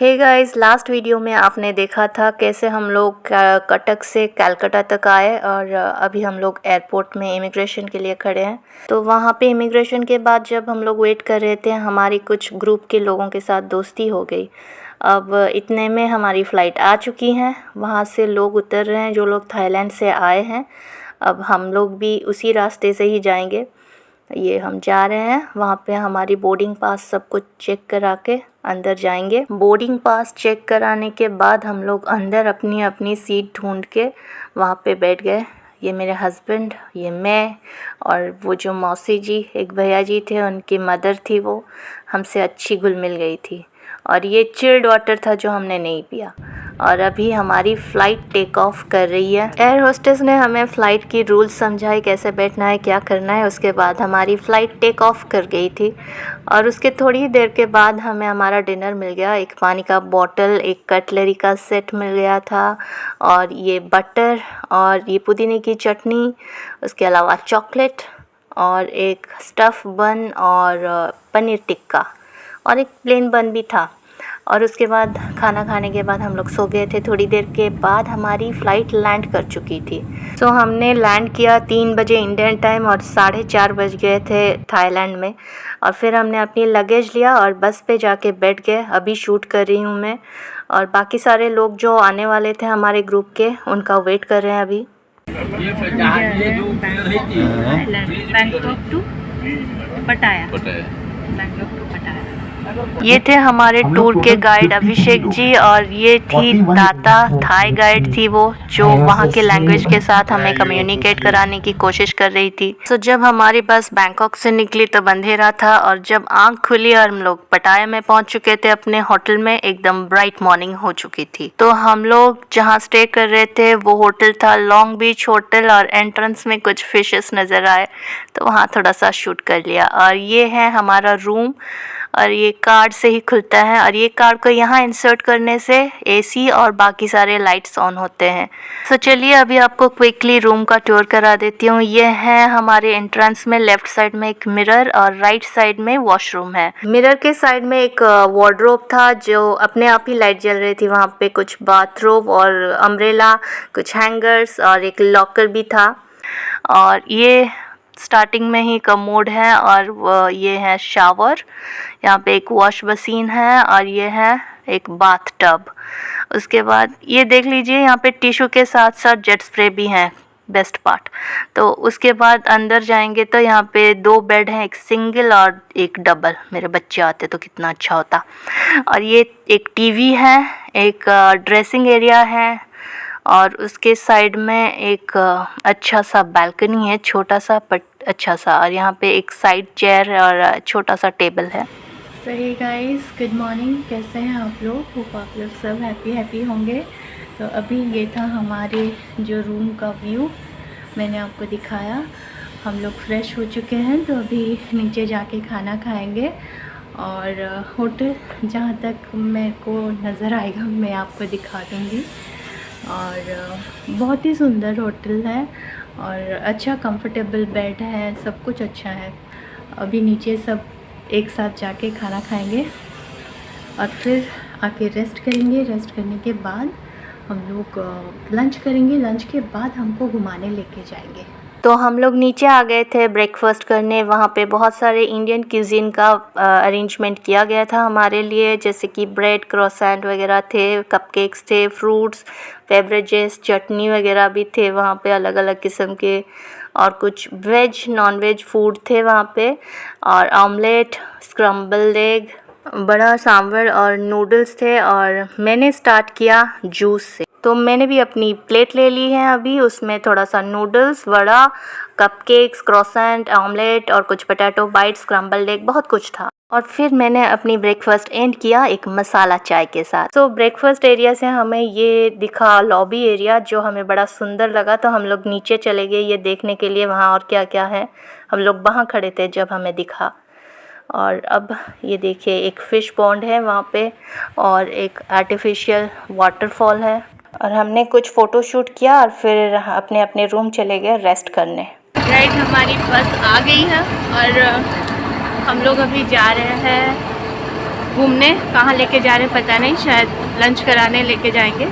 Hey guys, last video में आपने देखा था कैसे हम लोग कटक से कलकत्ता तक आए और अभी हम लोग एयरपोर्ट में इमिग्रेशन के लिए खड़े हैं। तो वहाँ पे इमिग्रेशन के बाद जब हम लोग वेट कर रहे थे, हमारी कुछ ग्रुप के लोगों के साथ दोस्ती हो गई। अब इतने में हमारी फ़्लाइट आ चुकी हैं, वहाँ से लोग उतर रहे हैं जो लोग थाईलैंड से आए हैं। अब हम लोग भी उसी रास्ते से ही जाएंगे। ये हम जा रहे हैं, वहाँ पे हमारी बोर्डिंग पास सब कुछ चेक करा के अंदर जाएंगे। बोर्डिंग पास चेक कराने के बाद हम लोग अंदर अपनी अपनी सीट ढूंढ के वहाँ पे बैठ गए। ये मेरे हस्बैंड, ये मैं और वो जो मौसी जी एक भैया जी थे, उनकी मदर थी, वो हमसे अच्छी घुल मिल गई थी। और ये चिल्ड वाटर था जो हमने नहीं पिया। और अभी हमारी फ़्लाइट टेक ऑफ कर रही है। एयर होस्टेस ने हमें फ़्लाइट की रूल्स समझाए, कैसे बैठना है, क्या करना है। उसके बाद हमारी फ़्लाइट टेक ऑफ कर गई थी और उसके थोड़ी देर के बाद हमें हमारा डिनर मिल गया। एक पानी का बॉटल, एक कटलरी का सेट मिल गया था और ये बटर और ये पुदीने की चटनी, उसके अलावा चॉकलेट और एक स्टफ़ बन और पनीर टिक्का और एक प्लेन बन भी था। और उसके बाद खाना खाने के बाद हम लोग सो गए थे। थोड़ी देर के बाद हमारी फ़्लाइट लैंड कर चुकी थी। सो हमने लैंड किया 3 बजे इंडियन टाइम और 4:30 बज गए थे थाईलैंड में। और फिर हमने अपनी लगेज लिया और बस पे जाके बैठ गए। अभी शूट कर रही हूँ मैं और बाकी सारे लोग जो आने वाले थे हमारे ग्रुप के, उनका वेट कर रहे हैं अभी। बैंकॉक टू पटाया। बैंकॉक टू पटाया। ये थे हमारे टूर के गाइड अभिषेक जी और ये थी दाता, थाई गाइड थी वो, जो वहाँ के लैंग्वेज के साथ हमें कम्युनिकेट कराने की कोशिश कर रही थी। तो जब हमारी बस बैंकॉक से निकली तब अंधेरा था और जब आंख खुली और हम लोग पटाया में पहुँच चुके थे अपने होटल में, एकदम ब्राइट मॉर्निंग हो चुकी थी। तो हम लोग जहाँ स्टे कर रहे थे वो होटल था लॉन्ग बीच होटल और एंट्रेंस में कुछ फिशेस नज़र आए, तो वहाँ थोड़ा सा शूट कर लिया। और ये है हमारा रूम और ये कार्ड से ही खुलता है और ये कार्ड को यहाँ इंसर्ट करने से एसी और बाकी सारे लाइट्स ऑन होते हैं। तो चलिए अभी आपको क्विकली रूम का टूर करा देती हूँ। ये है हमारे एंट्रेंस में लेफ़्ट साइड में एक मिरर और राइट साइड में वॉशरूम है। मिरर के साइड में एक वार्डरोब था जो अपने आप ही लाइट जल रही थी। वहाँ पे कुछ बाथरोब और अम्ब्रेला, कुछ हैंगर्स और एक लॉकर भी था। और ये स्टार्टिंग में ही कमोड है और ये है शावर, यहाँ पे एक वॉश बेसिन है और ये है एक बाथ टब। उसके बाद ये देख लीजिए, यहाँ पे टिश्यू के साथ साथ जेट स्प्रे भी हैं, बेस्ट पार्ट। तो उसके बाद अंदर जाएंगे तो यहाँ पे 2 बेड हैं, एक सिंगल और एक डबल। मेरे बच्चे आते तो कितना अच्छा होता। और ये एक टीवी है, एक ड्रेसिंग एरिया है और उसके साइड में एक अच्छा सा बालकनी है, छोटा सा बट अच्छा सा। और यहाँ पे एक साइड चेयर और छोटा सा टेबल है। सही गाइस, गुड मॉर्निंग। कैसे हैं आप लोग? होप आप लोग सब हैप्पी होंगे। तो अभी ये था हमारे जो रूम का व्यू, मैंने आपको दिखाया। हम लोग फ्रेश हो चुके हैं तो अभी नीचे जाके खाना खाएंगे और होटल जहाँ तक मेरे को नज़र आएगा मैं आपको दिखा दूँगी। और बहुत ही सुंदर होटल है और अच्छा कंफर्टेबल बेड है, सब कुछ अच्छा है। अभी नीचे सब एक साथ जाके खाना खाएंगे और फिर आके रेस्ट करेंगे। रेस्ट करने के बाद हम लोग लंच करेंगे। लंच के बाद हमको घुमाने लेके जाएंगे। तो हम लोग नीचे आ गए थे ब्रेकफास्ट करने। वहाँ पे बहुत सारे इंडियन क्यूजीन का अरेंजमेंट किया गया था हमारे लिए, जैसे कि ब्रेड, क्रोसेंट वगैरह थे, कपकेक्स थे, फ्रूट्स, बेवरेजेस, चटनी वगैरह भी थे वहाँ पे अलग अलग किस्म के। और कुछ वेज नॉन वेज फूड थे वहाँ पे और ऑमलेट, स्क्रम्बल्ड एग, बड़ा सांभर और नूडल्स थे। और मैंने स्टार्ट किया जूस से, तो मैंने भी अपनी प्लेट ले ली है अभी। उसमें थोड़ा सा noodles, vada, cupcakes, croissant, omelette और कुछ पोटैटो बाइट्स, स्क्रम्बल्ड एग, बहुत कुछ था। और फिर मैंने अपनी ब्रेकफास्ट एंड किया एक मसाला चाय के साथ। तो ब्रेकफास्ट एरिया से हमें ये दिखा लॉबी एरिया, जो हमें बड़ा सुंदर लगा। तो हम लोग नीचे चले गए ये देखने के लिए वहाँ और क्या क्या है। हम लोग वहाँ खड़े थे जब हमें दिखा। और अब ये देखिए एक फ़िश पॉन्ड है वहाँ पे और एक आर्टिफिशियल वाटरफॉल है। और हमने कुछ फ़ोटो शूट किया और फिर अपने अपने रूम चले गए रेस्ट करने। राइट, हमारी बस आ गई है और हम लोग अभी जा रहे हैं घूमने। कहाँ लेके जा रहे हैं पता नहीं, शायद लंच कराने लेके जाएंगे।